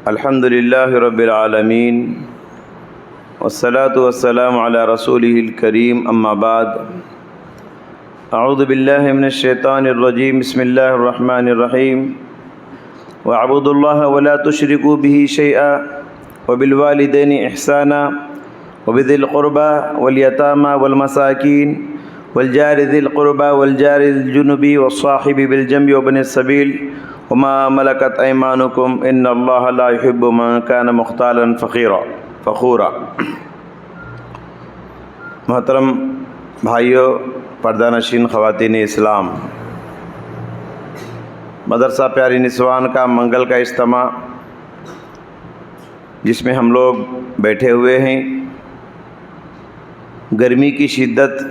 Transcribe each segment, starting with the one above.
الحمد للہ رب العالمین والصلاة والسلام علی رسولہ الکریم اما بعد اعوذ باللہ من الشیطان الرجیم بسم اللہ الرحمن الرحیم واعبدوا اللہ ولا تشرکوا به شیئا وبالوالدین احسانا وبذی القربى والیتامى والمساکین والجار ذی القربى والجار الجنبی والصاحب بالجنب وابن السبیل وما ملکت ایمانکم ان اللہ لا يحب من کان مختالا فخورا۔ محترم بھائیوں، پردہ نشین خواتین اسلام، مدرسہ پیاری نسوان کا منگل کا اجتماع جس میں ہم لوگ بیٹھے ہوئے ہیں، گرمی کی شدت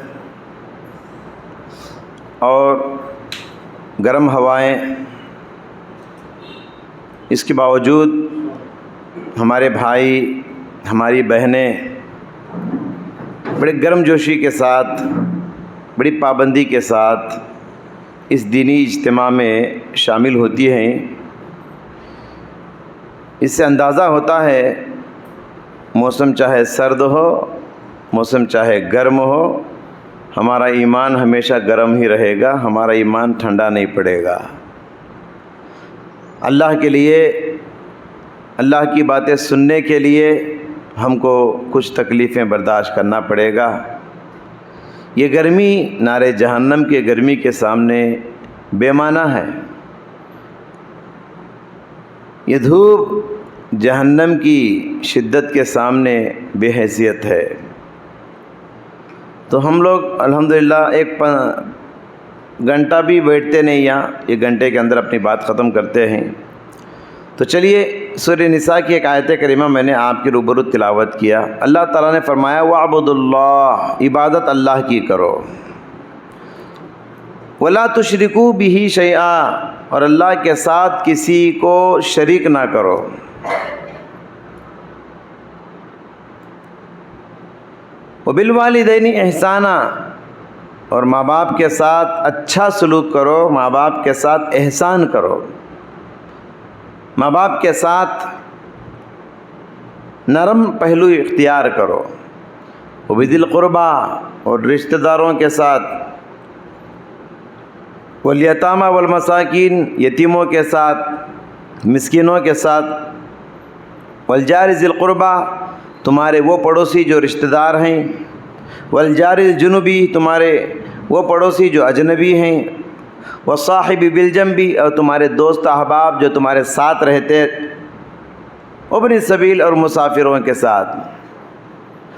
اور گرم ہوائیں، اس کے باوجود ہمارے بھائی ہماری بہنیں بڑے گرم جوشی کے ساتھ، بڑی پابندی کے ساتھ اس دینی اجتماع میں شامل ہوتی ہیں۔ اس سے اندازہ ہوتا ہے موسم چاہے سرد ہو، موسم چاہے گرم ہو، ہمارا ایمان ہمیشہ گرم ہی رہے گا، ہمارا ایمان ٹھنڈا نہیں پڑے گا۔ اللہ کے لیے، اللہ کی باتیں سننے کے لیے ہم کو کچھ تکلیفیں برداشت کرنا پڑے گا۔ یہ گرمی نارے جہنم کے گرمی کے سامنے بے معنی ہے۔ یہ دھوپ جہنم کی شدت کے سامنے بے حیثیت ہے۔ تو ہم لوگ الحمدللہ ایک گھنٹہ بھی بیٹھتے نہیں، یہاں ایک گھنٹے کے اندر اپنی بات ختم کرتے ہیں۔ تو چلیے سورہ نساء کی ایک آیت کریمہ میں نے آپ کے روبرو تلاوت کیا۔ اللہ تعالیٰ نے فرمایا وَاعْبُدُوا اللَّهَ، عبادت اللہ کی کرو، وَلَا تُشْرِكُوا بِهِ شَيْئًا، اور اللہ کے ساتھ کسی کو شریک نہ کرو۔ وَبِالْوَالِدَيْنِ إِحْسَانًا، اور ماں باپ کے ساتھ اچھا سلوک کرو، ماں باپ کے ساتھ احسان کرو، ماں باپ کے ساتھ نرم پہلو اختیار کرو۔ وبذی القربیٰ، اور رشتہ داروں کے ساتھ، والیتامى والمساکین، یتیموں کے ساتھ، مسکینوں کے ساتھ، والجار ذی القربیٰ، تمہارے وہ پڑوسی جو رشتہ دار ہیں، والجار الجنبی، تمہارے وہ پڑوسی جو اجنبی ہیں، والصاحب بالجنب، اور تمہارے دوست احباب جو تمہارے ساتھ رہتے، وابن السبیل، اور مسافروں کے ساتھ،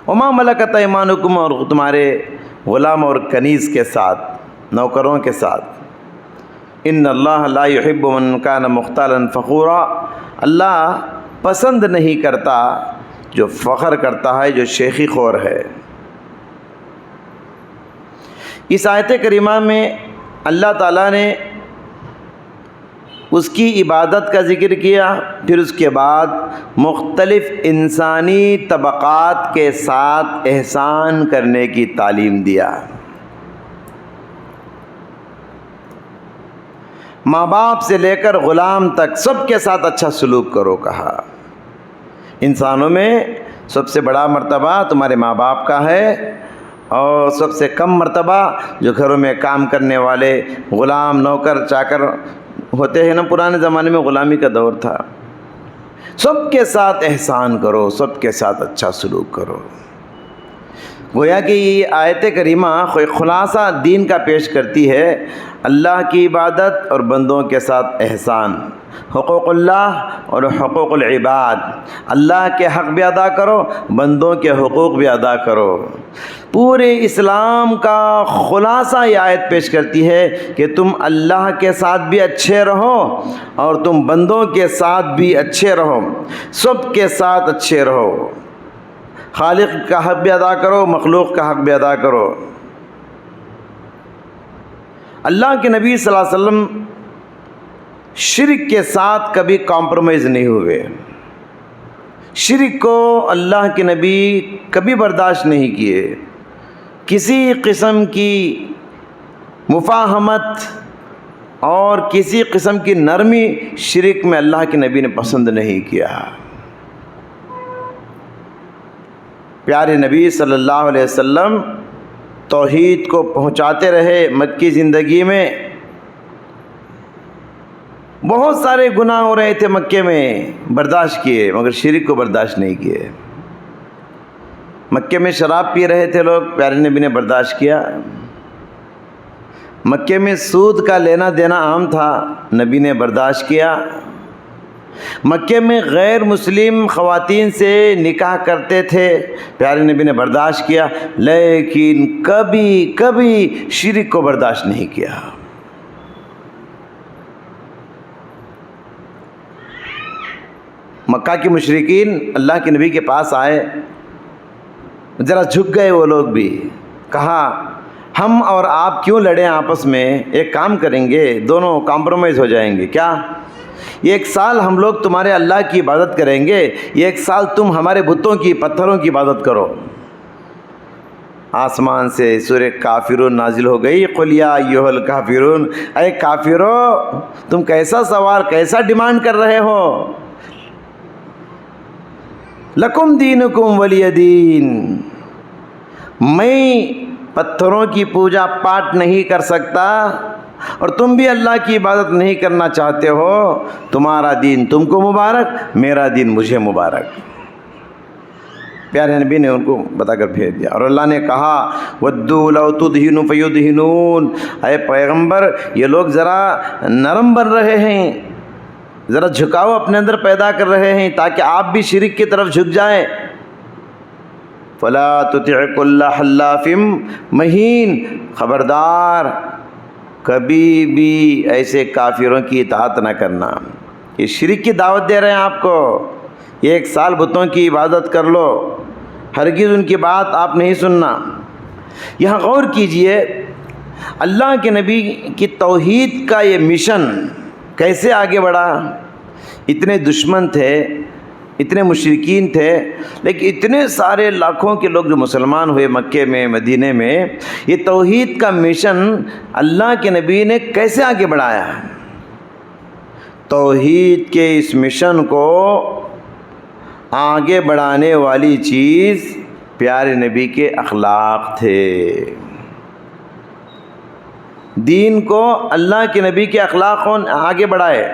وما ملکت ایمانکم، اور تمہارے غلام اور کنیز کے ساتھ، نوکروں کے ساتھ۔ ان اللہ لا يحب من کان مختالا فخورا، اللہ پسند نہیں کرتا جو فخر کرتا ہے، جو شیخی خور ہے۔ اس آیت کریمہ میں اللہ تعالیٰ نے اس کی عبادت کا ذکر کیا، پھر اس کے بعد مختلف انسانی طبقات کے ساتھ احسان کرنے کی تعلیم دیا۔ ماں باپ سے لے کر غلام تک سب کے ساتھ اچھا سلوک کرو کہا۔ انسانوں میں سب سے بڑا مرتبہ تمہارے ماں باپ کا ہے، اور سب سے کم مرتبہ جو گھروں میں کام کرنے والے غلام، نوکر، چاکر ہوتے ہیں نا، پرانے زمانے میں غلامی کا دور تھا۔ سب کے ساتھ احسان کرو، سب کے ساتھ اچھا سلوک کرو۔ گویا کہ یہ آیت کریمہ خلاصہ دین کا پیش کرتی ہے، اللہ کی عبادت اور بندوں کے ساتھ احسان، حقوق اللہ اور حقوق العباد، اللہ کے حق بھی ادا کرو، بندوں کے حقوق بھی ادا کرو۔ پورے اسلام کا خلاصہ یہ آیت پیش کرتی ہے کہ تم اللہ کے ساتھ بھی اچھے رہو اور تم بندوں کے ساتھ بھی اچھے رہو، سب کے ساتھ اچھے رہو، خالق کا حق بھی ادا کرو، مخلوق کا حق بھی ادا کرو۔ اللہ کے نبی صلی اللہ علیہ وسلم شرک کے ساتھ کبھی کمپرومائز نہیں ہوئے۔ شرک کو اللہ کے نبی کبھی برداشت نہیں کیے، کسی قسم کی مفاہمت اور کسی قسم کی نرمی شرک میں اللہ کے نبی نے پسند نہیں کیا۔ پیارے نبی صلی اللہ علیہ وسلم توحید کو پہنچاتے رہے۔ مکی زندگی میں بہت سارے گناہ ہو رہے تھے، مکے میں برداشت کیے، مگر شرک کو برداشت نہیں کیے۔ مکے میں شراب پی رہے تھے لوگ، پیارے نبی نے برداشت کیا۔ مکے میں سود کا لینا دینا عام تھا، نبی نے برداشت کیا۔ مکے میں غیر مسلم خواتین سے نکاح کرتے تھے، پیارے نبی نے برداشت کیا، لیکن کبھی شرک کو برداشت نہیں کیا۔ مکہ کے مشرکین اللہ کے نبی کے پاس آئے، ذرا جھک گئے وہ لوگ بھی، کہا ہم اور آپ کیوں لڑیں آپس میں، ایک کام کریں گے، دونوں کمپرومائز ہو جائیں گے، کیا؟ 1 سال ہم لوگ تمہارے اللہ کی عبادت کریں گے، 1 سال تم ہمارے بتوں کی، پتھروں کی عبادت کرو۔ آسمان سے سورہ کافرون نازل ہو گئی، قل یا ایھا الکافرون، اے کافرو تم کیسا سوال، کیسا ڈیمانڈ کر رہے ہو؟ لکم دینکم ولی دین، میں پتھروں کی پوجا پاٹ نہیں کر سکتا اور تم بھی اللہ کی عبادت نہیں کرنا چاہتے ہو، تمہارا دین تم کو مبارک، میرا دین مجھے مبارک۔ پیارے نبی نے ان کو بتا کر بھیج دیا، اور اللہ نے کہا وَدُّوا لَوْ تُدْهِنُ فَيُدْهِنُونَ، اے پیغمبر یہ لوگ ذرا نرم بن رہے ہیں، ذرا جھکاؤ اپنے اندر پیدا کر رہے ہیں تاکہ آپ بھی شرک کی طرف جھک جائیں۔ فَلَا تُطِعْ كُلَّ حَلَّافٍ مَّهِينٍ، خبردار کبھی بھی ایسے کافروں کی اطاعت نہ کرنا۔ یہ شرک کی دعوت دے رہے ہیں آپ کو، 1 سال بتوں کی عبادت کر لو، ہرگز ان کی بات آپ نہیں سننا۔ یہاں غور کیجئے، اللہ کے نبی کی توحید کا یہ مشن کیسے آگے بڑھا؟ اتنے دشمن تھے، اتنے مشرکین تھے، لیکن اتنے سارے لاکھوں کے لوگ جو مسلمان ہوئے مکے میں، مدینے میں، یہ توحید کا مشن اللہ کے نبی نے کیسے آگے بڑھایا؟ توحید کے اس مشن کو آگے بڑھانے والی چیز پیارے نبی کے اخلاق تھے۔ دین کو اللہ کے نبی کے اخلاق کو آگے بڑھائے۔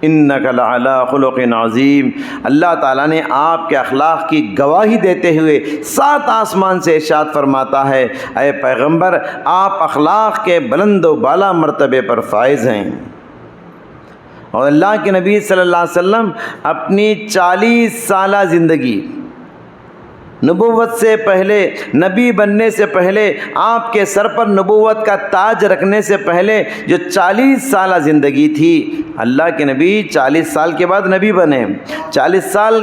انک لعلی خلق عظیم، اللہ تعالیٰ نے آپ کے اخلاق کی گواہی دیتے ہوئے 7 آسمان سے ارشاد فرماتا ہے، اے پیغمبر آپ اخلاق کے بلند و بالا مرتبے پر فائز ہیں۔ اور اللہ کے نبی صلی اللہ علیہ وسلم اپنی 40 سالہ زندگی، نبوت سے پہلے، نبی بننے سے پہلے، آپ کے سر پر نبوت کا تاج رکھنے سے پہلے جو 40 سالہ زندگی تھی، اللہ کے نبی 40 سال کے بعد نبی بنے، 40 سال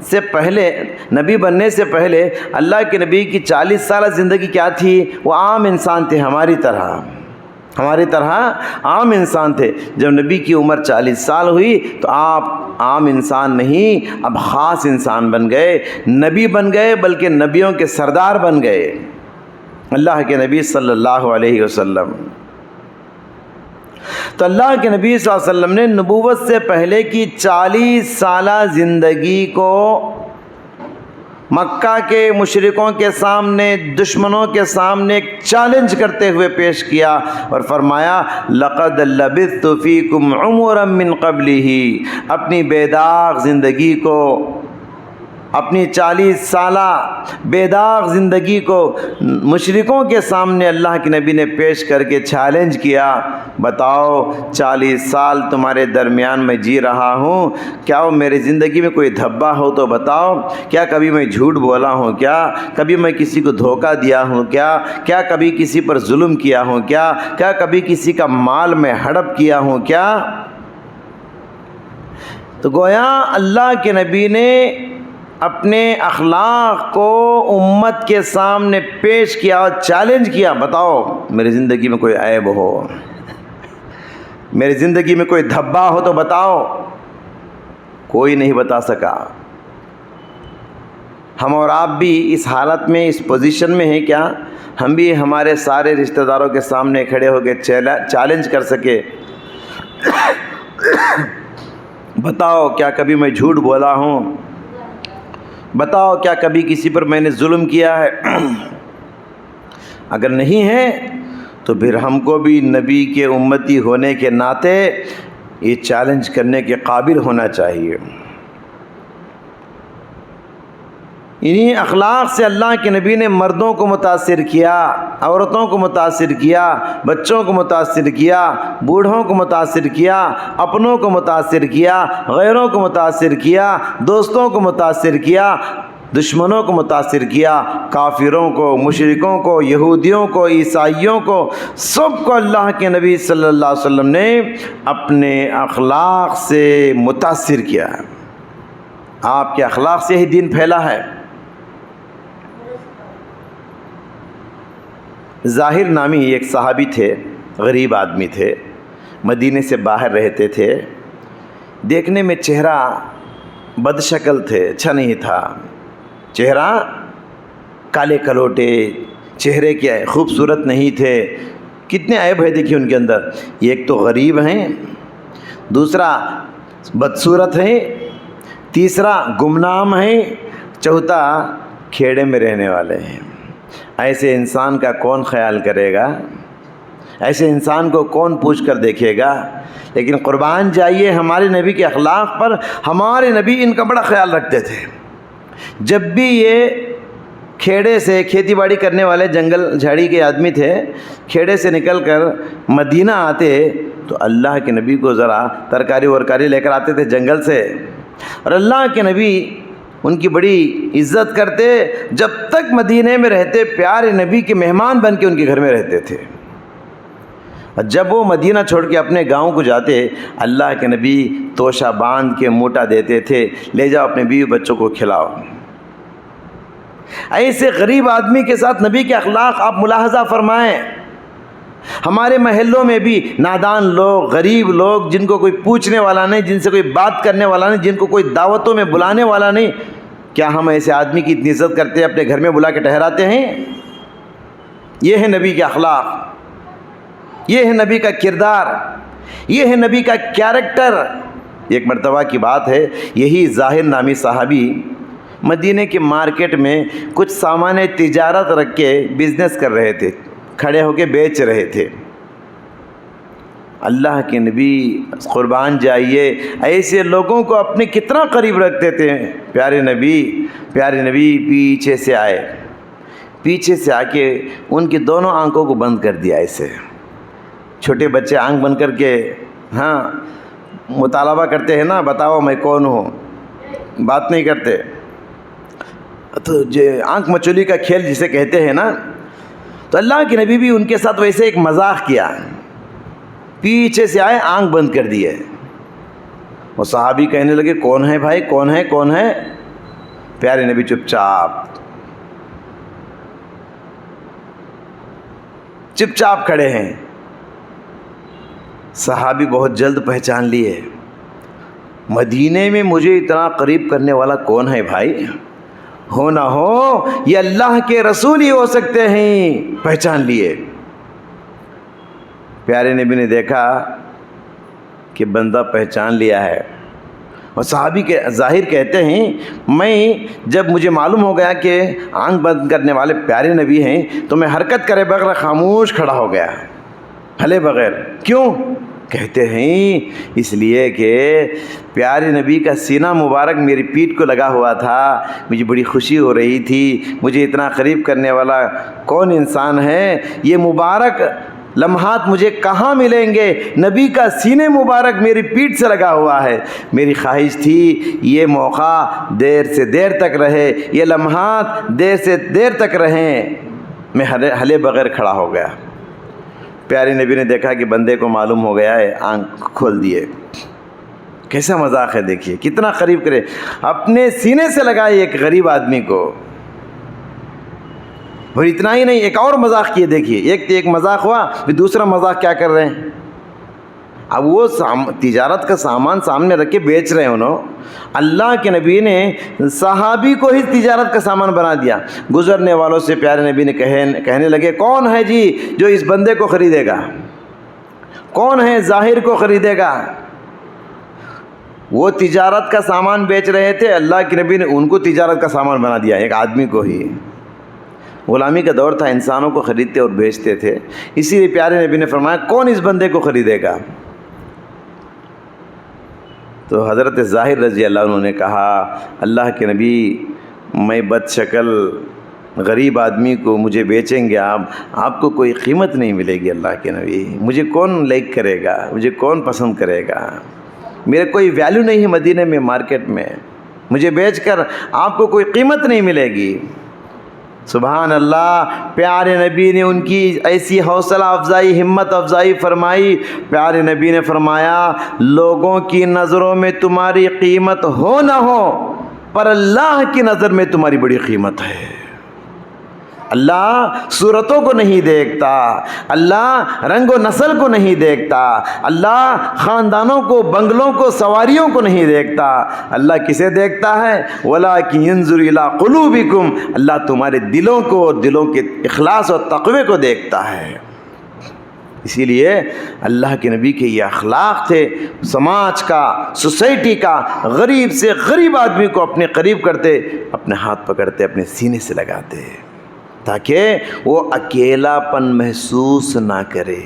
سے پہلے، نبی بننے سے پہلے اللہ کے نبی کی 40 سالہ زندگی کیا تھی؟ وہ عام انسان تھے، ہماری طرح عام انسان تھے۔ جب نبی کی عمر 40 سال ہوئی تو آپ عام انسان نہیں، اب خاص انسان بن گئے، نبی بن گئے، بلکہ نبیوں کے سردار بن گئے، اللہ کے نبی صلی اللہ علیہ وسلم۔ تو اللہ کے نبی صلی اللہ علیہ وسلم نے نبوت سے پہلے کی 40 سالہ زندگی کو مکہ کے مشرکوں کے سامنے، دشمنوں کے سامنے ایک چیلنج کرتے ہوئے پیش کیا اور فرمایا لقد لبثت فیکم عمرا من قبلہ، اپنی بے داغ زندگی کو، اپنی 40 سالہ بے داغ زندگی کو مشرکوں کے سامنے اللہ کے نبی نے پیش کر کے چیلنج کیا، بتاؤ 40 سال تمہارے درمیان میں جی رہا ہوں، کیا وہ میری زندگی میں کوئی دھبا ہو تو بتاؤ، کیا کبھی میں جھوٹ بولا ہوں، کیا کبھی میں کسی کو دھوکہ دیا ہوں، کیا کبھی کسی پر ظلم کیا ہوں، کیا کبھی کسی کا مال میں ہڑپ کیا ہوں، کیا؟ تو گویا اللہ کے نبی نے اپنے اخلاق کو امت کے سامنے پیش کیا اور چیلنج کیا، بتاؤ میری زندگی میں کوئی عیب ہو، میری زندگی میں کوئی دھبا ہو تو بتاؤ۔ کوئی نہیں بتا سکا۔ ہم اور آپ بھی اس حالت میں، اس پوزیشن میں ہیں کیا ہم بھی ہمارے سارے رشتہ داروں کے سامنے کھڑے ہو کے چیلنج کر سکے، بتاؤ کیا کبھی میں جھوٹ بولا ہوں؟ بتاؤ کیا کبھی کسی پر میں نے ظلم کیا ہے؟ اگر نہیں ہے تو پھر ہم کو بھی نبی کے امتی ہونے کے ناطے یہ چیلنج کرنے کے قابل ہونا چاہیے۔ انہی اخلاق سے اللہ کے نبی نے مردوں کو متاثر کیا، عورتوں کو متاثر کیا، بچوں کو متاثر کیا، بوڑھوں کو متاثر کیا، اپنوں کو متاثر کیا، غیروں کو متاثر کیا، دوستوں کو متاثر کیا، دشمنوں کو متاثر کیا، کافروں کو، مشرکوں کو، یہودیوں کو، عیسائیوں کو، سب کو اللہ کے نبی صلی اللہ علیہ وسلم نے اپنے اخلاق سے متاثر کیا ہے۔ آپ کے اخلاق سے ہی دین پھیلا ہے۔ ظاہر نامی ایک صحابی تھے، غریب آدمی تھے، مدینے سے باہر رہتے تھے، دیکھنے میں چہرہ بد شکل تھے، اچھا نہیں تھا، چہرہ کالے کلوٹے، چہرے کے خوبصورت نہیں تھے، کتنے عیب ہے دیکھیے ان کے اندر، ایک تو غریب ہیں، دوسرا بدصورت ہیں، تیسرا گمنام ہیں، چوتھا کھیڑے میں رہنے والے ہیں۔ ایسے انسان کا کون خیال کرے گا؟ ایسے انسان کو کون پوچھ کر دیکھے گا؟ لیکن قربان جائیے ہمارے نبی کے اخلاق پر، ہمارے نبی ان کا بڑا خیال رکھتے تھے۔ جب بھی یہ کھیڑے سے، کھیتی باڑی کرنے والے جنگل جھاڑی کے آدمی تھے، کھیڑے سے نکل کر مدینہ آتے تو اللہ کے نبی کو ذرا ترکاری ورکاری لے کر آتے تھے جنگل سے، اور اللہ کے نبی ان کی بڑی عزت کرتے، جب تک مدینے میں رہتے پیارے نبی کے مہمان بن کے ان کے گھر میں رہتے تھے، اور جب وہ مدینہ چھوڑ کے اپنے گاؤں کو جاتے اللہ کے نبی توشہ باندھ کے موٹا دیتے تھے، لے جاؤ اپنے بیوی بچوں کو کھلاؤ۔ ایسے غریب آدمی کے ساتھ نبی کے اخلاق آپ ملاحظہ فرمائیں۔ ہمارے محلوں میں بھی نادان لوگ، غریب لوگ، جن کو کوئی پوچھنے والا نہیں، جن سے کوئی بات کرنے والا نہیں، جن کو کوئی دعوتوں میں بلانے والا نہیں، کیا ہم ایسے آدمی کی اتنی عزت کرتے ہیں، اپنے گھر میں بلا کے ٹھہراتے ہیں؟ یہ ہے نبی کے اخلاق، یہ ہے نبی کا کردار، یہ ہے نبی کا کیریکٹر۔ ایک مرتبہ کی بات ہے، یہی ظاہر نامی صحابی مدینے کے مارکیٹ میں کچھ سامان تجارت رکھ کے بزنس کر رہے تھے، کھڑے ہو کے بیچ رہے تھے۔ اللہ کے نبی قربان جائیے ایسے لوگوں کو اپنے کتنا قریب رکھتے تھے۔ پیارے نبی پیچھے سے آئے، پیچھے سے آ کے ان کی دونوں آنکھوں کو بند کر دیا۔ ایسے چھوٹے بچے آنکھ بند کر کے مطالبہ کرتے ہیں نا، بتاؤ میں کون ہوں، بات نہیں کرتے، تو آنکھ مچولی کا کھیل جسے کہتے ہیں نا، تو اللہ کے نبی بھی ان کے ساتھ ویسے ایک مذاق کیا، پیچھے سے آئے، آنکھ بند کر دیے۔ وہ صحابی کہنے لگے کون ہے بھائی، کون ہے کون ہے؟ پیارے نبی چپ چاپ کھڑے ہیں۔ صحابی بہت جلد پہچان لیے، مدینے میں مجھے اتنا قریب کرنے والا کون ہے بھائی؟ ہو نہ ہو یہ اللہ کے رسول ہی ہو سکتے ہیں۔ پہچان لیے۔ پیارے نبی نے دیکھا کہ بندہ پہچان لیا ہے، اور صحابی کے ظاہر کہتے ہیں میں جب مجھے معلوم ہو گیا کہ آنکھ بند کرنے والے پیارے نبی ہیں تو میں حرکت کرے بغیر خاموش کھڑا ہو گیا، ہلے بغیر۔ کیوں؟ کہتے ہیں اس لیے کہ پیارے نبی کا سینہ مبارک میری پیٹھ کو لگا ہوا تھا، مجھے بڑی خوشی ہو رہی تھی، مجھے اتنا قریب کرنے والا کون انسان ہے؟ یہ مبارک لمحات مجھے کہاں ملیں گے؟ نبی کا سینے مبارک میری پیٹھ سے لگا ہوا ہے۔ میری خواہش تھی یہ موقع دیر سے دیر تک رہے، یہ لمحات دیر سے دیر تک رہیں۔ میں ہلے بغیر کھڑا ہو گیا۔ پیارے نبی نے دیکھا کہ بندے کو معلوم ہو گیا ہے، آنکھ کھول دیے۔ کیسا مذاق ہے دیکھیے، کتنا قریب کرے، اپنے سینے سے لگائے ایک غریب آدمی کو۔ اور اتنا ہی نہیں، ایک اور مذاق کیے دیکھیے، ایک مذاق ہوا، پھر دوسرا مذاق کیا کر رہے ہیں؟ اب وہ تجارت کا سامان سامنے رکھ کے بیچ رہے ہیں انہوں. اللہ کے نبی نے صحابی کو ہی تجارت کا سامان بنا دیا. گزرنے والوں سے پیارے نبی نے کہنے لگے کون ہے جی جو اس بندے کو خریدے گا, کون ہے ظاہر کو خریدے گا. وہ تجارت کا سامان بیچ رہے تھے, اللہ کے نبی نے ان کو تجارت کا سامان بنا دیا, ایک آدمی کو ہی. غلامی کا دور تھا, انسانوں کو خریدتے اور بیچتے تھے, اسی لیے پیارے نبی نے فرمایا کون اس بندے کو خریدے گا. تو حضرت ظاہر رضی اللہ عنہ نے کہا اللہ کے نبی میں بد شکل غریب آدمی کو مجھے بیچیں گے آپ کو کوئی قیمت نہیں ملے گی. اللہ کے نبی مجھے کون لائک کرے گا, مجھے کون پسند کرے گا, میرے کوئی ویلیو نہیں ہے مدینے میں مارکیٹ میں, مجھے بیچ کر آپ کو کوئی قیمت نہیں ملے گی. سبحان اللہ. پیارے نبی نے ان کی ایسی حوصلہ افزائی, ہمت افزائی فرمائی. پیارے نبی نے فرمایا لوگوں کی نظروں میں تمہاری قیمت ہو نہ ہو, پر اللہ کی نظر میں تمہاری بڑی قیمت ہے. اللہ صورتوں کو نہیں دیکھتا, اللہ رنگ و نسل کو نہیں دیکھتا, اللہ خاندانوں کو, بنگلوں کو, سواریوں کو نہیں دیکھتا. اللہ کسے دیکھتا ہے؟ وَلَٰكِن يَنظُرُ إِلَىٰ قُلُوبِكُمْ, اللہ تمہارے دلوں کو, دلوں کے اخلاص اور تقوی کو دیکھتا ہے. اسی لیے اللہ کے نبی کے یہ اخلاق تھے, سماج کا, سوسائٹی کا, غریب سے غریب آدمی کو اپنے قریب کرتے, اپنے ہاتھ پکڑتے, اپنے سینے سے لگاتے تاکہ وہ اکیلا پن محسوس نہ کرے.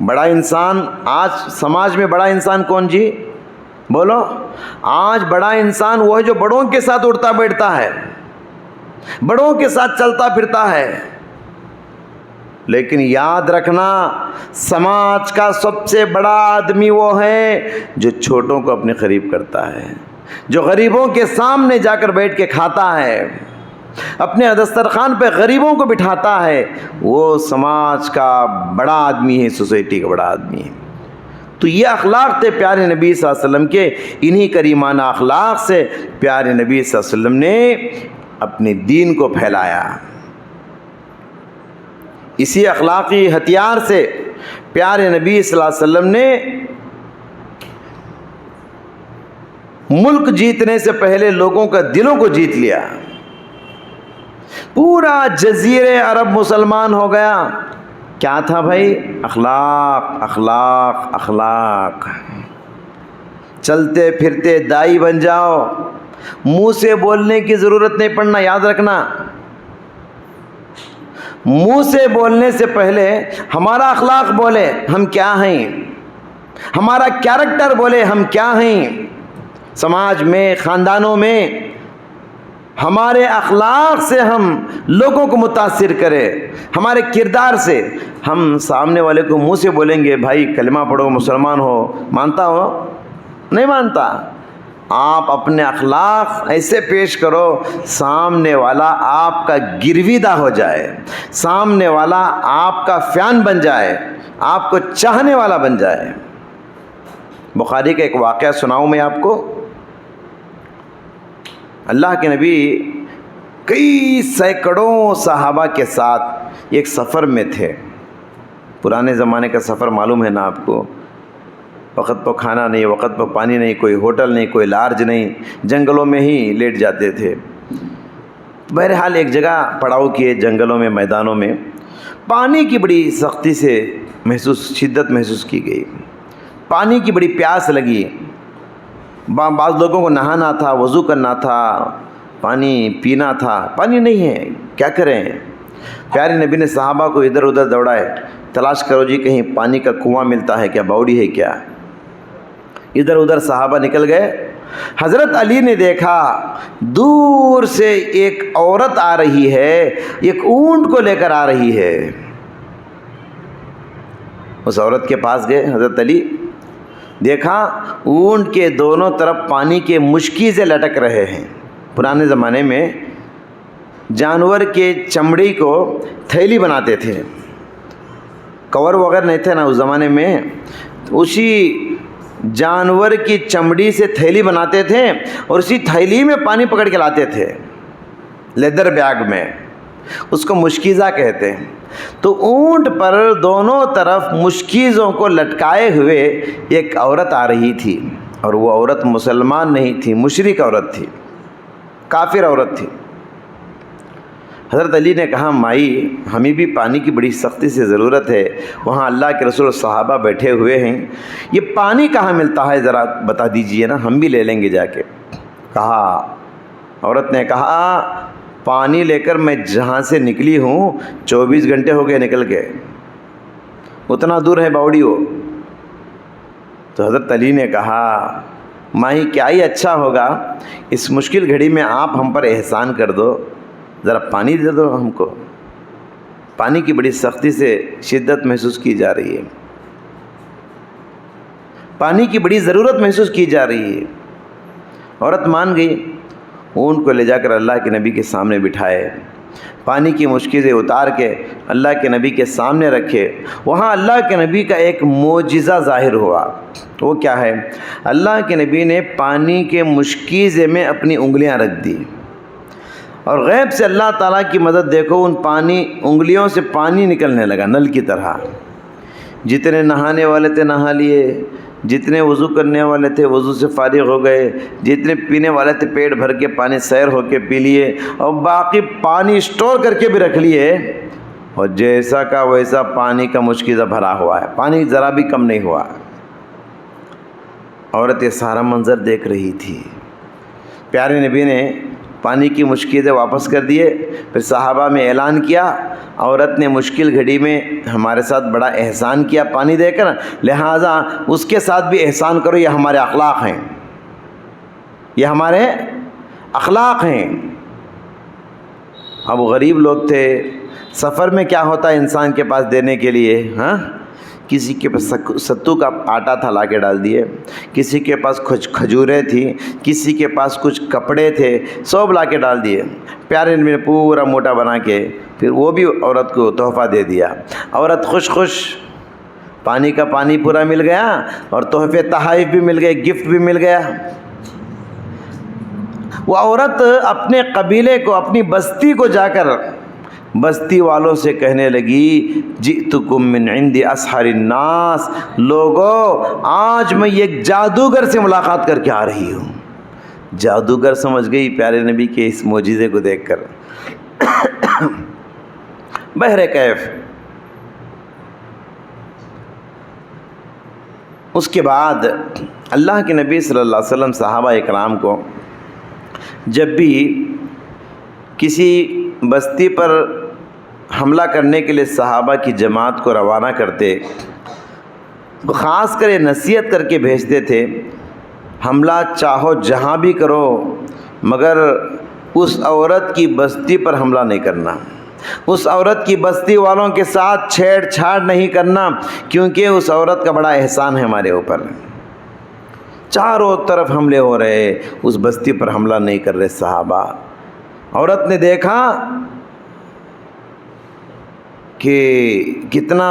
بڑا انسان آج سماج میں, بڑا انسان کون جی بولو؟ آج بڑا انسان وہ ہے جو بڑوں کے ساتھ اٹھتا بیٹھتا ہے, بڑوں کے ساتھ چلتا پھرتا ہے. لیکن یاد رکھنا سماج کا سب سے بڑا آدمی وہ ہے جو چھوٹوں کو اپنے قریب کرتا ہے, جو غریبوں کے سامنے جا کر بیٹھ کے کھاتا ہے, اپنے دسترخوان پہ غریبوں کو بٹھاتا ہے. وہ سماج کا بڑا آدمی ہے, سوسائٹی کا بڑا آدمی ہے. تو یہ اخلاق تھے پیارے نبی صلی اللہ علیہ وسلم کے. انہی کریمانہ اخلاق سے پیارے نبی صلی اللہ علیہ وسلم نے اپنے دین کو پھیلایا. اسی اخلاقی ہتھیار سے پیارے نبی صلی اللہ علیہ وسلم نے ملک جیتنے سے پہلے لوگوں کا دلوں کو جیت لیا. پورا جزیرے عرب مسلمان ہو گیا. کیا تھا بھائی؟ اخلاق, اخلاق, اخلاق. چلتے پھرتے دائی بن جاؤ, منہ سے بولنے کی ضرورت نہیں پڑنا. یاد رکھنا, منہ سے بولنے سے پہلے ہمارا اخلاق بولے ہم کیا ہیں, ہمارا کیریکٹر بولے ہم کیا ہیں. سماج میں, خاندانوں میں ہمارے اخلاق سے ہم لوگوں کو متاثر کرے, ہمارے کردار سے. ہم سامنے والے کو منہ سے بولیں گے بھائی کلمہ پڑھو, مسلمان ہو, مانتا ہو؟ نہیں مانتا. آپ اپنے اخلاق ایسے پیش کرو سامنے والا آپ کا گرویدہ ہو جائے, سامنے والا آپ کا فین بن جائے, آپ کو چاہنے والا بن جائے. بخاری کا ایک واقعہ سناؤں میں آپ کو. اللہ کے نبی کئی سینکڑوں صحابہ کے ساتھ ایک سفر میں تھے. پرانے زمانے کا سفر معلوم ہے نا آپ کو, وقت پہ کھانا نہیں, وقت پہ پانی نہیں, کوئی ہوٹل نہیں, کوئی لارج نہیں, جنگلوں میں ہی لیٹ جاتے تھے. بہرحال ایک جگہ پڑاؤ کیے, جنگلوں میں, میدانوں میں. پانی کی بڑی سختی سے شدت محسوس کی گئی, پانی کی بڑی پیاس لگی. بعض لوگوں کو نہانا تھا, وضو کرنا تھا, پانی پینا تھا, پانی نہیں ہے, کیا کریں؟ پیارے نبی نے صحابہ کو ادھر ادھر دوڑائے, تلاش کرو جی کہیں پانی کا کنواں ملتا ہے کیا, باوڑی ہے کیا. ادھر ادھر صحابہ نکل گئے. حضرت علی نے دیکھا دور سے ایک عورت آ رہی ہے, ایک اونٹ کو لے کر آ رہی ہے. اس عورت کے پاس گئے حضرت علی, دیکھا اونٹ کے دونوں طرف پانی کے مشکیزیں لٹک رہے ہیں. پرانے زمانے میں جانور کے چمڑی کو تھیلی بناتے تھے, کور وغیرہ نہیں تھے نا اس زمانے میں, اسی جانور کی چمڑی سے تھیلی بناتے تھے اور اسی تھیلی میں پانی پکڑ کے لاتے تھے, لیدر بیگ میں. اس کو مشکیزہ کہتے ہیں۔ تو اونٹ پر دونوں طرف مشکیزوں کو لٹکائے ہوئے ایک عورت آ رہی تھی، اور وہ عورت مسلمان نہیں تھی، مشرک عورت تھی، کافر عورت تھی۔ حضرت علی نے کہا مائی ہمیں بھی پانی کی بڑی سختی سے ضرورت ہے، وہاں اللہ کے رسول صحابہ بیٹھے ہوئے ہیں، یہ پانی کہاں ملتا ہے ذرا بتا دیجئے نا، ہم بھی لے لیں گے جا کے۔ کہا عورت نے کہا پانی لے کر میں جہاں سے نکلی ہوں 24 گھنٹے ہو گئے نکل کے، اتنا دور ہے باوڑی وہ۔ تو حضرت علی نے کہا مائی کیا ہی اچھا ہوگا، اس مشکل گھڑی میں آپ ہم پر احسان کر دو، ذرا پانی دے دو ہم کو، پانی کی بڑی سختی سے شدت محسوس کی جا رہی ہے، پانی کی بڑی ضرورت محسوس کی جا رہی ہے۔ عورت مان گئی، اونٹ کو لے جا کر اللہ کے نبی کے سامنے بٹھائے، پانی کی مشکلیں اتار کے اللہ کے نبی کے سامنے رکھے۔ وہاں اللہ کے نبی کا ایک معجزہ ظاہر ہوا، وہ کیا ہے؟ اللہ کے نبی نے پانی کے مشکیزے میں اپنی انگلیاں رکھ دی، اور غیب سے اللہ تعالیٰ کی مدد دیکھو، ان انگلیوں سے پانی نکلنے لگا نل کی طرح۔ جتنے نہانے والے تھے نہا لیے، جتنے وضو کرنے والے تھے وضو سے فارغ ہو گئے، جتنے پینے والے تھے پیٹ بھر کے پانی سیر ہو کے پی لیے، اور باقی پانی اسٹور کر کے بھی رکھ لیے، اور جیسا کا ویسا پانی کا مشکیزہ بھرا ہوا ہے، پانی ذرا بھی کم نہیں ہوا۔ عورت یہ سارا منظر دیکھ رہی تھی۔ پیارے نبی نے پانی کی مشکلیں واپس کر دیے، پھر صحابہ میں اعلان کیا عورت نے مشکل گھڑی میں ہمارے ساتھ بڑا احسان کیا پانی دے کر، لہٰذا اس کے ساتھ بھی احسان کرو، یہ ہمارے اخلاق ہیں، یہ ہمارے اخلاق ہیں۔ اب غریب لوگ تھے، سفر میں کیا ہوتا ہے انسان کے پاس دینے کے لیے، ہاں کسی کے پاس ستو کا آٹا تھا لا کے ڈال دیے، کسی کے پاس کچھ کھجوریں تھیں، کسی کے پاس کچھ کپڑے تھے، سب لا کے ڈال دیے۔ پیارے نبی نے پورا موٹا بنا کے پھر وہ بھی عورت کو تحفہ دے دیا۔ عورت خوش خوش، پانی کا پانی پورا مل گیا، اور تحفے تحائف بھی مل گئے، گفٹ بھی مل گیا۔ وہ عورت اپنے قبیلے کو، اپنی بستی کو جا کر بستی والوں سے کہنے لگی جئتکم من عند اسحر الناس، لوگو آج میں ایک جادوگر سے ملاقات کر کے آ رہی ہوں۔ جادوگر سمجھ گئی پیارے نبی کے اس معجزے کو دیکھ کر، بہر کیف۔ اس کے بعد اللہ کے نبی صلی اللہ علیہ وسلم صحابہ اکرام کو جب بھی کسی بستی پر حملہ کرنے کے لیے صحابہ کی جماعت کو روانہ کرتے، خاص کر یہ نصیحت کر کے بھیجتے تھے حملہ چاہو جہاں بھی کرو، مگر اس عورت کی بستی پر حملہ نہیں کرنا، اس عورت کی بستی والوں کے ساتھ چھیڑ چھاڑ نہیں کرنا، کیونکہ اس عورت کا بڑا احسان ہے ہمارے اوپر۔ چاروں طرف حملے ہو رہے، اس بستی پر حملہ نہیں کر رہے صحابہ۔ عورت نے دیکھا کہ کتنا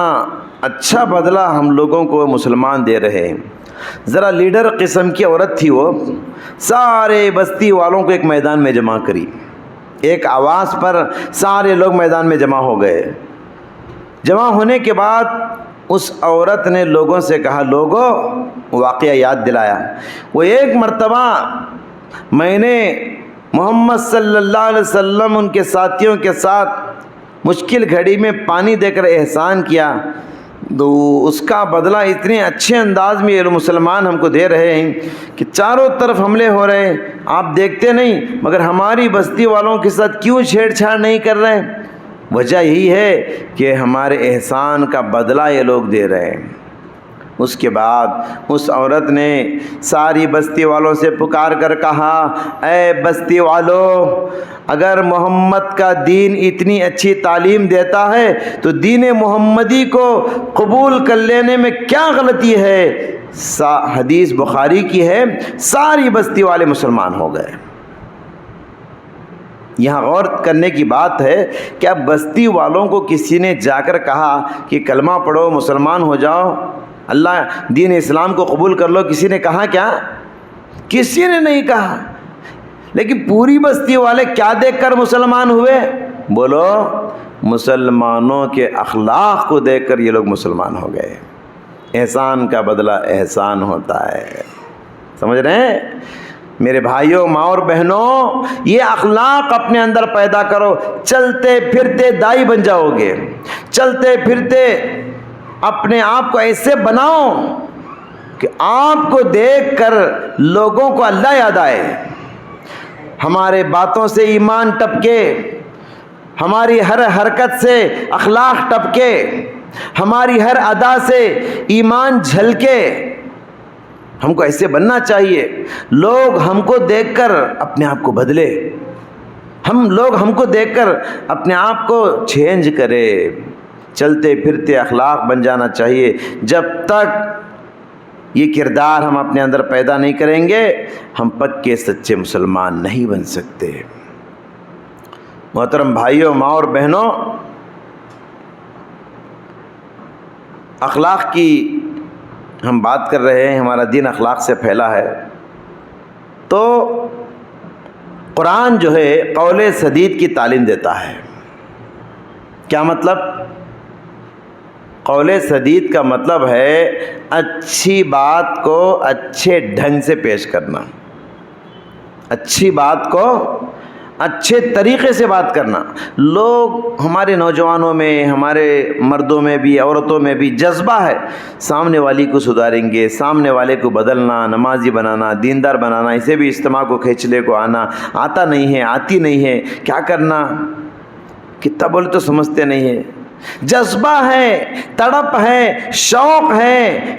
اچھا بدلہ ہم لوگوں کو مسلمان دے رہے ہیں۔ ذرا لیڈر قسم کی عورت تھی، وہ سارے بستی والوں کو ایک میدان میں جمع کری، ایک آواز پر سارے لوگ میدان میں جمع ہو گئے۔ جمع ہونے کے بعد اس عورت نے لوگوں سے کہا، لوگوں واقعہ یاد دلایا، وہ ایک مرتبہ میں نے محمد صلی اللہ علیہ وسلم ان کے ساتھیوں کے ساتھ مشکل گھڑی میں پانی دے کر احسان کیا، تو اس کا بدلہ اتنے اچھے انداز میں یہ مسلمان ہم کو دے رہے ہیں کہ چاروں طرف حملے ہو رہے ہیں، آپ دیکھتے نہیں، مگر ہماری بستی والوں کے ساتھ کیوں چھیڑ چھاڑ نہیں کر رہے؟ وجہ یہی ہے کہ ہمارے احسان کا بدلہ یہ لوگ دے رہے ہیں۔ اس کے بعد اس عورت نے ساری بستی والوں سے پکار کر کہا، اے بستی والو، اگر محمد کا دین اتنی اچھی تعلیم دیتا ہے تو دین محمدی کو قبول کر لینے میں کیا غلطی ہے؟ حدیث بخاری کی ہے، ساری بستی والے مسلمان ہو گئے۔ یہاں غور کرنے کی بات ہے کہ اب بستی والوں کو کسی نے جا کر کہا کہ کلمہ پڑھو، مسلمان ہو جاؤ، اللہ دین اسلام کو قبول کر لو، کسی نے کہا کیا؟ کسی نے نہیں کہا۔ لیکن پوری بستی والے کیا دیکھ کر مسلمان ہوئے؟ بولو مسلمانوں کے اخلاق کو دیکھ کر یہ لوگ مسلمان ہو گئے۔ احسان کا بدلہ احسان ہوتا ہے، سمجھ رہے ہیں میرے بھائیوں، ماں اور بہنوں؟ یہ اخلاق اپنے اندر پیدا کرو، چلتے پھرتے دائی بن جاؤ گے۔ چلتے پھرتے اپنے آپ کو ایسے بناؤ کہ آپ کو دیکھ کر لوگوں کو اللہ یاد آئے، ہمارے باتوں سے ایمان ٹپکے، ہماری ہر حرکت سے اخلاق ٹپکے، ہماری ہر ادا سے ایمان جھلکے۔ ہم کو ایسے بننا چاہیے، لوگ ہم کو دیکھ کر اپنے آپ کو بدلے، لوگ ہم کو دیکھ کر اپنے آپ کو چینج کرے۔ چلتے پھرتے اخلاق بن جانا چاہیے۔ جب تک یہ کردار ہم اپنے اندر پیدا نہیں کریں گے، ہم پکے سچے مسلمان نہیں بن سکتے۔ محترم بھائیوں، ماں اور بہنوں، اخلاق کی ہم بات کر رہے ہیں، ہمارا دین اخلاق سے پھیلا ہے۔ تو قرآن جو ہے قول سدید کی تعلیم دیتا ہے۔ کیا مطلب؟ قول سدید کا مطلب ہے اچھی بات کو اچھے ڈھنگ سے پیش کرنا، اچھی بات کو اچھے طریقے سے بات کرنا۔ لوگ ہمارے نوجوانوں میں، ہمارے مردوں میں بھی، عورتوں میں بھی جذبہ ہے، سامنے والی کو سدھاریں گے، سامنے والے کو بدلنا، نمازی بنانا، دیندار بنانا۔ اسے بھی اجتماع کو کھینچ لے کو آتا نہیں ہے، آتی نہیں ہے، کیا کرنا؟ کتنا بولے تو سمجھتے نہیں ہے۔ جذبہ ہے، تڑپ ہے، شوق ہے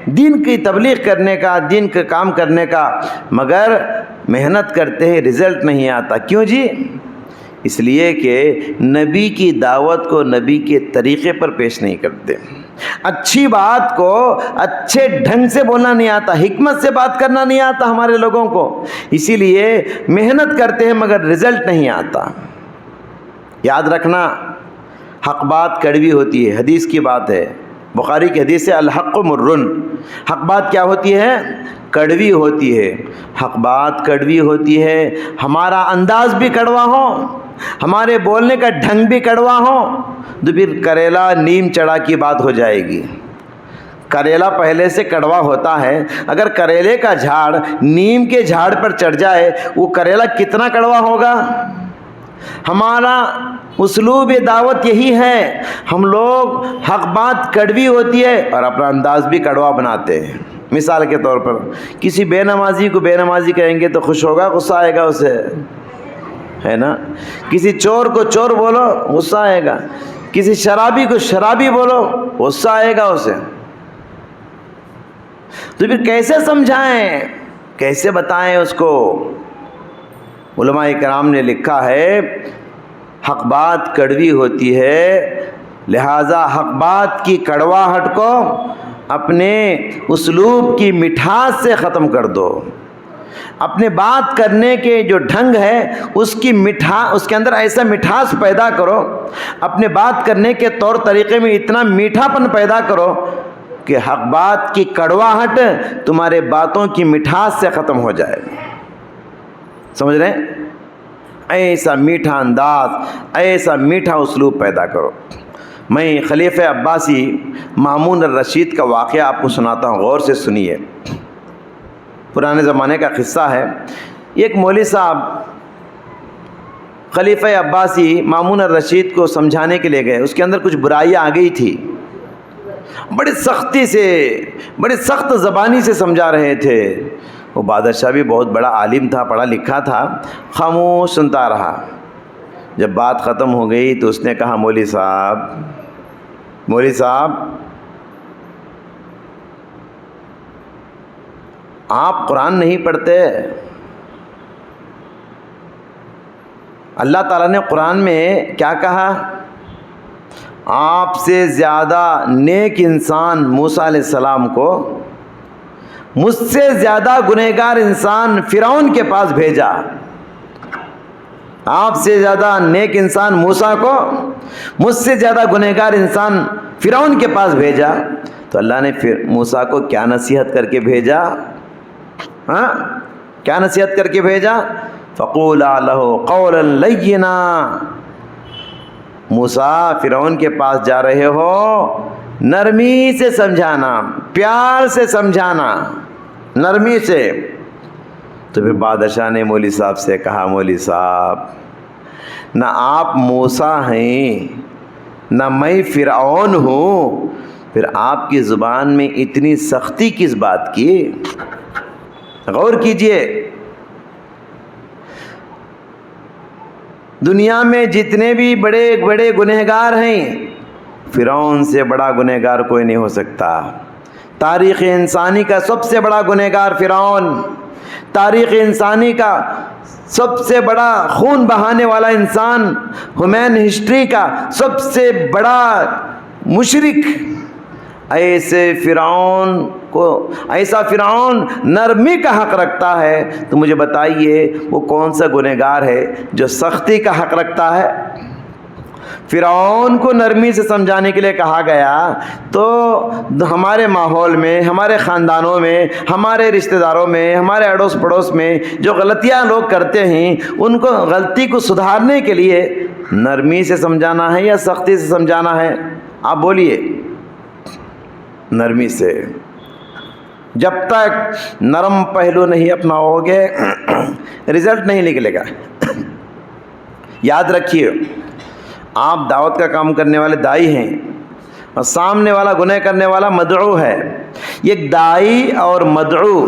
دین کی تبلیغ کرنے کا، دین کا کام کرنے کا، مگر محنت کرتے ہیں، رزلٹ نہیں آتا۔ کیوں جی؟ اس لیے کہ نبی کی دعوت کو نبی کے طریقے پر پیش نہیں کرتے۔ اچھی بات کو اچھے ڈھنگ سے بولنا نہیں آتا، حکمت سے بات کرنا نہیں آتا ہمارے لوگوں کو، اسی لیے محنت کرتے ہیں مگر رزلٹ نہیں آتا۔ یاد رکھنا، حق بات کڑوی ہوتی ہے، حدیث کی بات ہے، بخاری کی حدیث ہے، الحق مرن۔ حق بات کیا ہوتی ہے؟ کڑوی ہوتی ہے۔ حق بات کڑوی ہوتی ہے، ہمارا انداز بھی کڑوا ہو، ہمارے بولنے کا ڈھنگ بھی کڑوا ہو تو پھر کریلا نیم چڑھا کی بات ہو جائے گی۔ کریلا پہلے سے کڑوا ہوتا ہے، اگر کریلے کا جھاڑ نیم کے جھاڑ پر چڑھ جائے وہ کریلا کتنا کڑوا ہوگا؟ ہمارا اسلوب دعوت یہی ہے، ہم لوگ حق بات کڑوی ہوتی ہے اور اپنا انداز بھی کڑوا بناتے ہیں۔ مثال کے طور پر کسی بے نمازی کو بے نمازی کہیں گے تو خوش ہوگا، غصہ آئے گا اسے، ہے نا؟ کسی چور کو چور بولو غصہ آئے گا، کسی شرابی کو شرابی بولو غصہ آئے گا اسے۔ تو پھر کیسے سمجھائیں، کیسے بتائیں اس کو؟ علماء کرام نے لکھا ہے حق بات کڑوی ہوتی ہے، لہٰذا حق بات کی کڑواہٹ کو اپنے اسلوب کی مٹھاس سے ختم کر دو۔ اپنے بات کرنے کے جو ڈھنگ ہے اس کے اندر ایسا مٹھاس پیدا کرو، اپنے بات کرنے کے طور طریقے میں اتنا میٹھا پن پیدا کرو کہ حق بات کی کڑواہٹ تمہارے باتوں کی مٹھاس سے ختم ہو جائے۔ سمجھ رہے ہیں؟ ایسا میٹھا انداز، ایسا میٹھا اسلوب پیدا کرو۔ میں خلیفہ عباسی مامون الرشید کا واقعہ آپ کو سناتا ہوں، غور سے سنیے۔ پرانے زمانے کا قصہ ہے۔ ایک مولوی صاحب خلیفہ عباسی مامون الرشید کو سمجھانے کے لیے گئے، اس کے اندر کچھ برائیاں آ گئی تھی، بڑی سختی سے، بڑی سخت زبانی سے سمجھا رہے تھے۔ وہ بادشاہ بھی بہت بڑا عالم تھا، پڑھا لکھا تھا، خاموش سنتا رہا۔ جب بات ختم ہو گئی تو اس نے کہا مولوی صاحب آپ قرآن نہیں پڑھتے؟ اللہ تعالیٰ نے قرآن میں کیا کہا؟ آپ سے زیادہ نیک انسان موسیٰ علیہ السلام کو، مجھ سے زیادہ گنہگار انسان فرعون کے پاس بھیجا۔ آپ سے زیادہ نیک انسان موسیٰ کو، مجھ سے زیادہ گنہگار انسان فرعون کے پاس بھیجا۔ تو اللہ نے پھر موسیٰ کو کیا نصیحت کر کے بھیجا؟ کیا نصیحت کر کے بھیجا؟ فَقُولَا لَهُ قَوْلًا لَيِّنًا، موسیٰ فرعون کے پاس جا رہے ہو، نرمی سے سمجھانا، پیار سے سمجھانا، نرمی سے۔ تو پھر بادشاہ نے مولوی صاحب سے کہا، مولوی صاحب نہ آپ موسیٰ ہیں نہ میں فرعون ہوں، پھر آپ کی زبان میں اتنی سختی کس بات کی؟ غور کیجئے، دنیا میں جتنے بھی بڑے بڑے گنہگار ہیں، فرعون سے بڑا گنہگار کوئی نہیں ہو سکتا۔ تاریخ انسانی کا سب سے بڑا گنہگار فرعون، تاریخ انسانی کا سب سے بڑا خون بہانے والا انسان، ہیومن ہسٹری کا سب سے بڑا مشرک، ایسا فرعون نرمی کا حق رکھتا ہے، تو مجھے بتائیے وہ کون سا گنہگار ہے جو سختی کا حق رکھتا ہے؟ فرعون کو نرمی سے سمجھانے کے لیے کہا گیا، تو ہمارے ماحول میں، ہمارے خاندانوں میں، ہمارے رشتہ داروں میں، ہمارے اڑوس پڑوس میں جو غلطیاں لوگ کرتے ہیں، ان کو غلطی کو سدھارنے کے لیے نرمی سے سمجھانا ہے یا سختی سے سمجھانا ہے؟ آپ بولیے۔ نرمی سے۔ جب تک نرم پہلو نہیں اپناؤ گے رزلٹ نہیں نکلے گا۔ یاد رکھیے، آپ دعوت کا کام کرنے والے دائی ہیں اور سامنے والا گناہ کرنے والا مدعو ہے۔ یہ دائی اور مدعو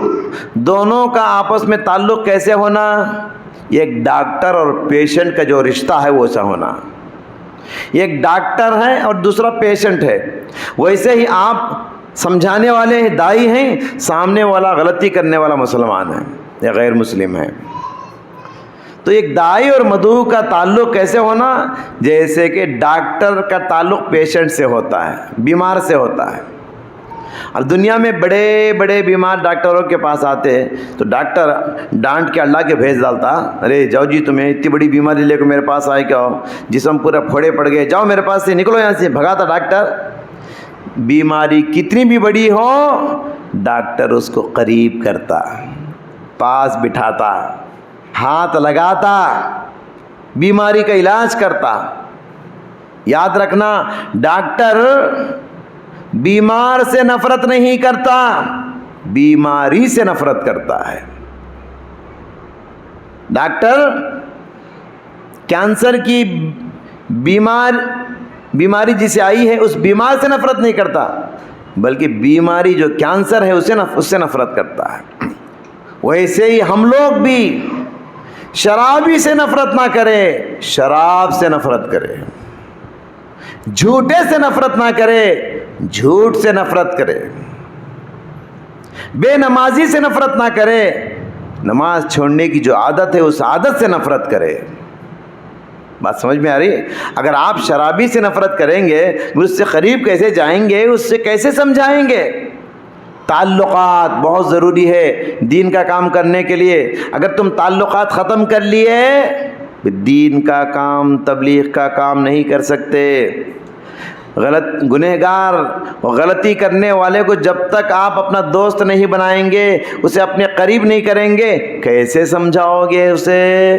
دونوں کا آپس میں تعلق کیسے ہونا؟ یہ ایک ڈاکٹر اور پیشنٹ کا جو رشتہ ہے وہ ایسا ہونا۔ ایک ڈاکٹر ہے اور دوسرا پیشنٹ ہے، ویسے ہی آپ سمجھانے والے ہیں، دائی ہیں، سامنے والا غلطی کرنے والا مسلمان ہے یا غیر مسلم ہے۔ تو ایک دائی اور مدعو کا تعلق کیسے ہونا؟ جیسے کہ ڈاکٹر کا تعلق پیشنٹ سے ہوتا ہے، بیمار سے ہوتا ہے۔ اب دنیا میں بڑے بڑے بیمار ڈاکٹروں کے پاس آتے ہیں تو ڈاکٹر ڈانٹ کے اللہ کے بھیج ڈالتا، ارے جاؤ جی، تمہیں اتنی بڑی بیماری لے کے میرے پاس آئے کیا ہو، جسم پورا پھوڑے پڑ گئے، جاؤ میرے پاس سے، نکلو یہاں سے، بھگاتا ڈاکٹر۔ بیماری کتنی بھی بڑی ہو، ڈاکٹر اس کو قریب کرتا، پاس بٹھاتا، ہاتھ لگاتا، بیماری کا علاج کرتا۔ یاد رکھنا، ڈاکٹر بیمار سے نفرت نہیں کرتا، بیماری سے نفرت کرتا ہے۔ ڈاکٹر کینسر کی بیماری جسے آئی ہے اس بیمار سے نفرت نہیں کرتا، بلکہ بیماری جو کینسر ہے اس سے نفرت کرتا ہے۔ ویسے ہی ہم لوگ بھی شرابی سے نفرت نہ کرے، شراب سے نفرت کرے، جھوٹے سے نفرت نہ کرے، جھوٹ سے نفرت کرے، بے نمازی سے نفرت نہ کرے، نماز چھوڑنے کی جو عادت ہے اس عادت سے نفرت کرے۔ بات سمجھ میں آ رہی ہے؟ اگر آپ شرابی سے نفرت کریں گے، اس سے قریب کیسے جائیں گے، اس سے کیسے سمجھائیں گے؟ تعلقات بہت ضروری ہے دین کا کام کرنے کے لیے۔ اگر تم تعلقات ختم کر لیے، دین کا کام، تبلیغ کا کام نہیں کر سکتے۔ گنہگار اور غلطی کرنے والے کو جب تک آپ اپنا دوست نہیں بنائیں گے، اسے اپنے قریب نہیں کریں گے، کیسے سمجھاؤ گے اسے؟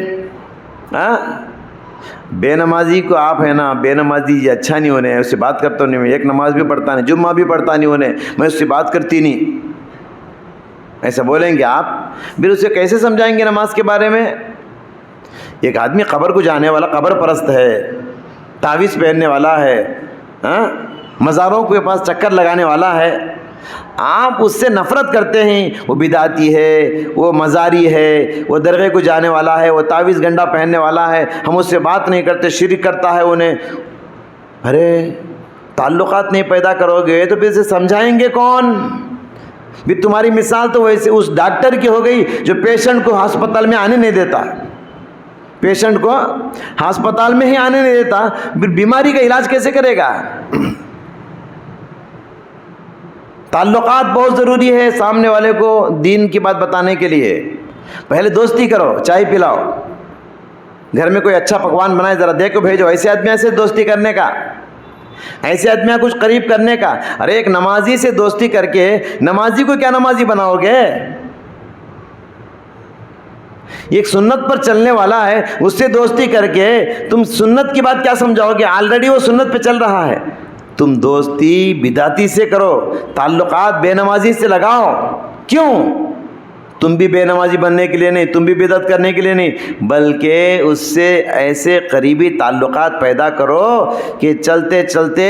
بے نمازی کو آپ ہے نا، بے نمازی یہ اچھا نہیں ہونے، اس سے بات کرتا نہیں، میں ایک نماز بھی پڑھتا نہیں، جمعہ بھی پڑھتا نہیں ہونے، میں اس سے بات کرتی نہیں، ایسا بولیں گے آپ؟ پھر اسے کیسے سمجھائیں گے نماز کے بارے میں؟ ایک آدمی قبر کو جانے والا، قبر پرست ہے، تعویذ پہننے والا ہے، مزاروں کے پاس چکر لگانے والا ہے، آپ اس سے نفرت کرتے ہیں، وہ بدعتی ہے، وہ مزاری ہے، وہ درگاہ کو جانے والا ہے، وہ تعویذ گنڈا پہننے والا ہے، ہم اس سے بات نہیں کرتے، شرک کرتا ہے انہیں۔ ارے تعلقات نہیں پیدا کرو گے تو پھر سے سمجھائیں گے کون؟ بھی تمہاری مثال تو ویسے اس ڈاکٹر کی ہو گئی جو پیشنٹ کو ہسپتال میں آنے نہیں دیتا، پیشنٹ کو ہسپتال میں ہی آنے نہیں دیتا، پھر بیماری کا علاج کیسے کرے گا؟ تعلقات بہت ضروری ہے سامنے والے کو دین کی بات بتانے کے لیے۔ پہلے دوستی کرو، چائے پلاؤ، گھر میں کوئی اچھا پکوان بنائے ذرا دے کے بھیجو، ایسے آدمی سے دوستی کرنے کا، ایسے آدمی کچھ قریب کرنے کا۔ ارے ایک نمازی سے دوستی کر کے نمازی کو کیا نمازی بناؤ گے؟ یہ ایک سنت پر چلنے والا ہے، اس سے دوستی کر کے تم سنت کی بات کیا سمجھاؤ گے؟ آلریڈی وہ سنت پہ چل رہا ہے. تم دوستی بدعتی سے کرو، تعلقات بے نمازی سے لگاؤ. کیوں؟ تم بھی بے نمازی بننے کے لیے نہیں، تم بھی بدعت کرنے کے لیے نہیں، بلکہ اس سے ایسے قریبی تعلقات پیدا کرو کہ چلتے چلتے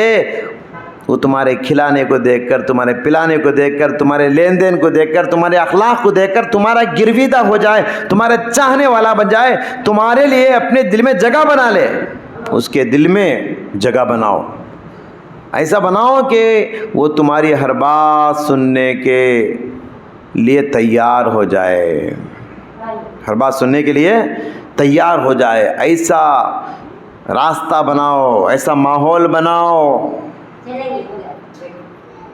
وہ تمہارے کھلانے کو دیکھ کر، تمہارے پلانے کو دیکھ کر، تمہارے لین دین کو دیکھ کر، تمہارے اخلاق کو دیکھ کر تمہارا گرویدہ ہو جائے، تمہارے چاہنے والا بن جائے، تمہارے لیے اپنے دل میں جگہ بنا لے. اس کے دل میں جگہ بناؤ، ایسا بناؤ کہ وہ تمہاری ہر بات سننے کے لیے تیار ہو جائے، ہر بات سننے کے لیے تیار ہو جائے. ایسا راستہ بناؤ، ایسا ماحول بناؤ.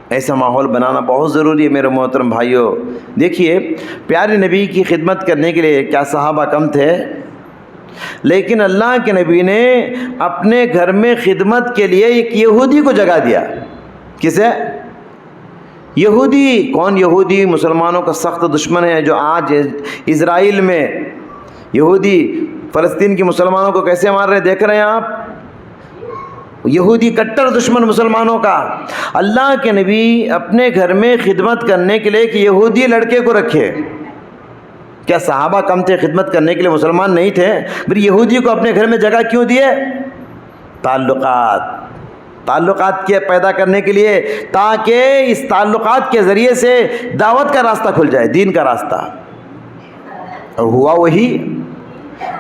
ایسا ماحول بنانا بہت ضروری ہے میرے محترم بھائیوں. دیکھیے پیارے نبی کی خدمت کرنے کے لیے کیا صحابہ کم تھے؟ لیکن اللہ کے نبی نے اپنے گھر میں خدمت کے لیے ایک یہودی کو جگہ دیا. کسے؟ یہودی. کون یہودی؟ مسلمانوں کا سخت دشمن ہے، جو آج اسرائیل میں یہودی فلسطین کے مسلمانوں کو کیسے مار رہے دیکھ رہے ہیں آپ. یہودی کٹر دشمن مسلمانوں کا. اللہ کے نبی اپنے گھر میں خدمت کرنے کے لیے ایک یہودی لڑکے کو رکھے. کیا صحابہ کم تھے خدمت کرنے کے لیے؟ مسلمان نہیں تھے؟ پھر یہودی کو اپنے گھر میں جگہ کیوں دیے؟ تعلقات کے پیدا کرنے کے لیے، تاکہ اس تعلقات کے ذریعے سے دعوت کا راستہ کھل جائے، دین کا راستہ. اور ہوا وہی.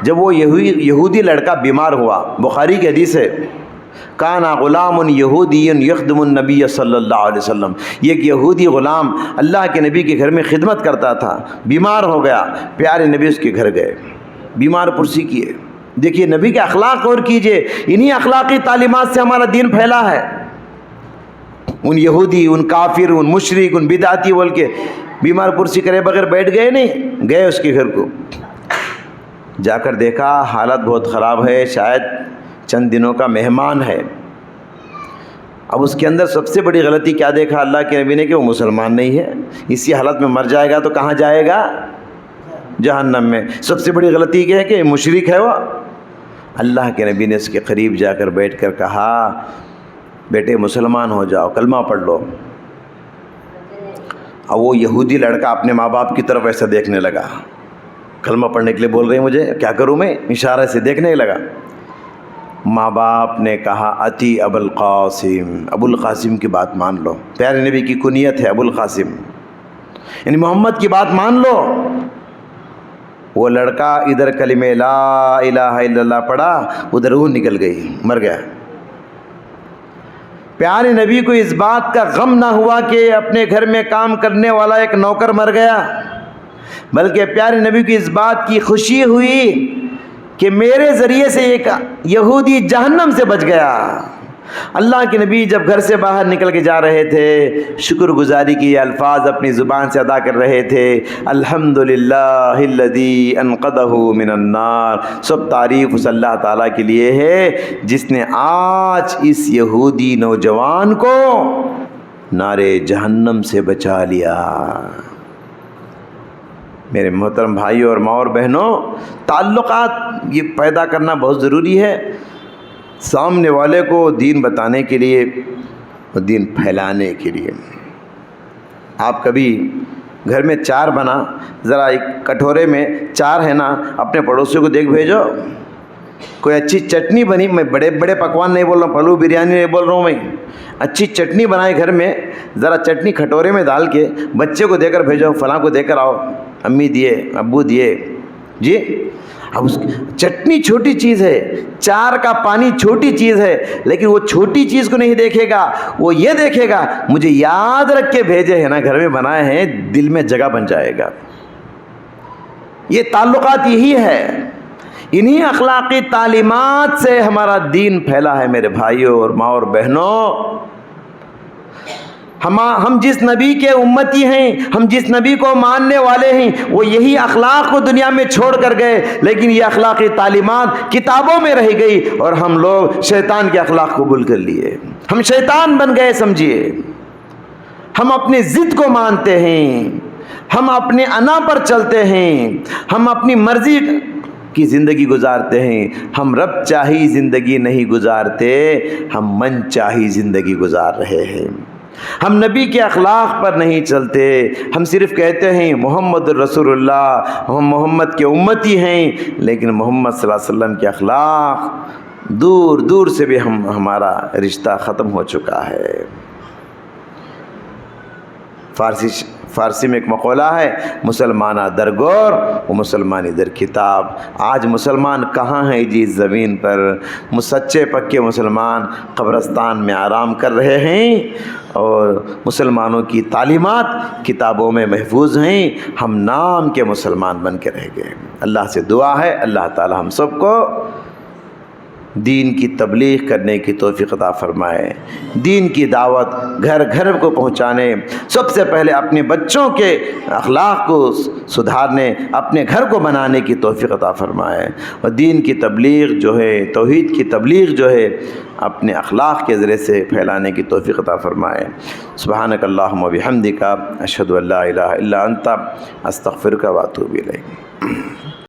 جب وہ یہودی لڑکا بیمار ہوا، بخاری کی حدیث ہے، کانا غلام یہودی یخدم النبی صلی اللہ علیہ وسلم. یہ ایک یہودی غلام اللہ کے نبی کے گھر میں خدمت کرتا تھا، بیمار ہو گیا. پیارے نبی اس کے گھر گئے، بیمار پرسی کیے. دیکھیے نبی کے اخلاق غور کیجئے. انہی اخلاقی تعلیمات سے ہمارا دین پھیلا ہے. ان یہودی، ان کافر، ان مشرک، ان بدعتی بول کے بیمار پرسی کرے بغیر بیٹھ گئے نہیں، گئے اس کے گھر کو. جا کر دیکھا حالت بہت خراب ہے، شاید چند دنوں کا مہمان ہے. اب اس کے اندر سب سے بڑی غلطی کیا دیکھا اللہ کے نبی نے؟ کہ وہ مسلمان نہیں ہے. اسی حالت میں مر جائے گا تو کہاں جائے گا؟ جہنم میں. سب سے بڑی غلطی کیا ہے کہ مشرک ہے وہ. اللہ کے نبی نے اس کے قریب جا کر بیٹھ کر کہا، بیٹے مسلمان ہو جاؤ، کلمہ پڑھ لو. اب وہ یہودی لڑکا اپنے ماں باپ کی طرف ایسا دیکھنے لگا، کلمہ پڑھنے کے لیے بول رہے ہیں مجھے، کیا کروں میں؟ اشارے سے دیکھنے لگا. ماں باپ نے کہا اتی ابو القاسم، ابو القاسم کی بات مان لو. پیارے نبی کی کنیت ہے ابو القاسم، یعنی محمد کی بات مان لو. وہ لڑکا ادھر کلمہ لا الہ الا اللہ پڑھا، ادھر روح نکل گئی، مر گیا. پیارے نبی کو اس بات کا غم نہ ہوا کہ اپنے گھر میں کام کرنے والا ایک نوکر مر گیا، بلکہ پیارے نبی کو اس بات کی خوشی ہوئی کہ میرے ذریعے سے ایک یہودی جہنم سے بچ گیا. اللہ کے نبی جب گھر سے باہر نکل کے جا رہے تھے، شکر گزاری کی یہ الفاظ اپنی زبان سے ادا کر رہے تھے، الحمدللہ الذی انقذہ من النار. سب تعریف اس اللہ تعالیٰ کے لیے ہے جس نے آج اس یہودی نوجوان کو نارے جہنم سے بچا لیا. میرے محترم بھائیوں اور ماں اور بہنوں، تعلقات یہ پیدا کرنا بہت ضروری ہے، سامنے والے کو دین بتانے کے لیے اور دین پھیلانے کے لیے. آپ کبھی گھر میں چار بنا، ذرا ایک کٹورے میں چار ہے نا، اپنے پڑوسیوں کو دیکھ بھیجو. کوئی اچھی چٹنی بنی، میں بڑے بڑے پکوان نہیں بول رہا ہوں، پلو بریانی نہیں بول رہا ہوں، میں اچھی چٹنی بنائے گھر میں، ذرا چٹنی کھٹورے میں ڈال کے بچے کو دے کر بھیجو، فلاں کو دے کر آؤ، امی دیے، ابو دیے جی. اب اس چٹنی چھوٹی چیز ہے، چار کا پانی چھوٹی چیز ہے، لیکن وہ چھوٹی چیز کو نہیں دیکھے گا، وہ یہ دیکھے گا مجھے یاد رکھ کے بھیجے ہیں نا، گھر میں بنائے ہیں، دل میں جگہ بن جائے گا. یہ تعلقات یہی ہے، انہی اخلاقی تعلیمات سے ہمارا دین پھیلا ہے میرے بھائیوں اور ماں اور بہنوں. ہم جس نبی کے امتی ہیں، ہم جس نبی کو ماننے والے ہیں، وہ یہی اخلاق کو دنیا میں چھوڑ کر گئے، لیکن یہ اخلاقی تعلیمات کتابوں میں رہ گئی اور ہم لوگ شیطان کے اخلاق قبول کر لیے. ہم شیطان بن گئے سمجھیے. ہم اپنی ضد کو مانتے ہیں، ہم اپنے انا پر چلتے ہیں، ہم اپنی مرضی کی زندگی گزارتے ہیں، ہم رب چاہی زندگی نہیں گزارتے، ہم من چاہی زندگی گزار رہے ہیں۔ ہم نبی کے اخلاق پر نہیں چلتے، ہم صرف کہتے ہیں محمد الرسول اللہ، ہم محمد کے امتی ہیں، لیکن محمد صلی اللہ علیہ وسلم کے اخلاق دور دور سے بھی ہمارا رشتہ ختم ہو چکا ہے۔ فارسی میں ایک مقولہ ہے، مسلمانہ در گور و مسلمانی در کتاب۔ آج مسلمان کہاں ہیں جی اس زمین پر؟ سچے پکے مسلمان قبرستان میں آرام کر رہے ہیں، اور مسلمانوں کی تعلیمات کتابوں میں محفوظ ہیں، ہم نام کے مسلمان بن کے رہ گئے۔ اللہ سے دعا ہے اللہ تعالی ہم سب کو دین کی تبلیغ کرنے کی توفیق عطا فرمائے، دین کی دعوت گھر گھر کو پہنچانے، سب سے پہلے اپنے بچوں کے اخلاق کو سدھارنے، اپنے گھر کو بنانے کی توفیق عطا فرمائے، اور دین کی تبلیغ جو ہے، توحید کی تبلیغ جو ہے، اپنے اخلاق کے ذریعے سے پھیلانے کی توفیق عطا فرمائے۔ سبحانک اللہم و بحمدک، اشہد ان لا الہ الا انت، استغفرک و اتوب الیک۔